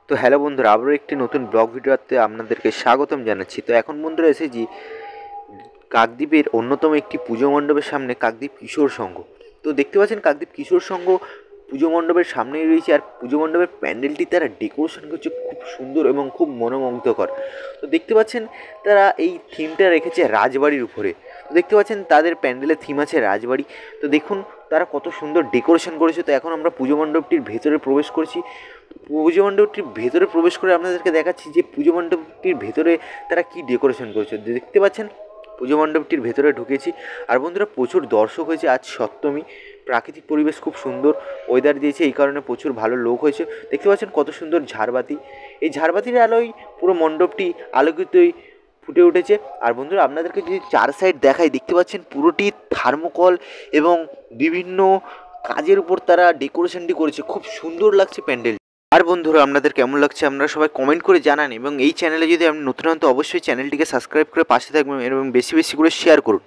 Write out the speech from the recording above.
তো হ্যালো বন্ধুরা, আবারও একটি নতুন ব্লগ ভিডিওতে আপনাদেরকে স্বাগতম জানাচ্ছি। তো এখন বন্ধুরা এসেছি কাকদ্বীপের অন্যতম একটি পুজো মণ্ডপের সামনে, কাকদ্বীপ কিশোর সংঘ। তো দেখতে পাচ্ছেন কাকদ্বীপ কিশোর সংঘ পুজো মণ্ডপের সামনেই রয়েছে, আর পুজো মণ্ডপের প্যান্ডেলটি তারা ডেকোরেশন করছে খুব সুন্দর এবং খুব মনোমুগ্ধকর। তো দেখতে পাচ্ছেন তারা এই থিমটা রেখেছে রাজবাড়ির উপরে। তো দেখতে পাচ্ছেন তাদের প্যান্ডেলের থিম আছে রাজবাড়ি। তো দেখুন তারা কত সুন্দর ডেকোরেশন করেছে। তো এখন আমরা পুজো মণ্ডপটির ভেতরে প্রবেশ করছি। পুজো মণ্ডপটির ভেতরে প্রবেশ করে আপনাদেরকে দেখাচ্ছি যে পুজো মণ্ডপটির ভেতরে তারা কি ডেকোরেশন করেছে। দেখতে পাচ্ছেন পুজো মণ্ডপটির ভেতরে ঢুকেছি, আর বন্ধুরা প্রচুর দর্শক হয়েছে। আজ সপ্তমী, প্রাকৃতিক পরিবেশ খুব সুন্দর ওয়েদার দিয়েছে, এই কারণে প্রচুর ভালো লোক হয়েছে। দেখতে পাচ্ছেন কত সুন্দর ঝাড়বাতি, এই ঝাড়বাতির আলোয় পুরো মণ্ডপটি আলোকিতই ফুটে উঠেছে। আর বন্ধুরা আপনাদেরকে যদি চার সাইড দেখাই, দেখতে পাচ্ছেন পুরোটি থার্মোকল এবং বিভিন্ন কাজের উপর তারা ডেকোরেশনটি করেছে, খুব সুন্দর লাগছে প্যান্ডেল। আর বন্ধুরা আপনাদের কেমন লাগছে আপনারা সবাই কমেন্ট করে জানান, এবং এই চ্যানেলে যদি আপনি নতুন হন তো অবশ্যই চ্যানেলটিকে সাবস্ক্রাইব করে পাশে থাকবেন এবং বেশি বেশি করে শেয়ার করুন।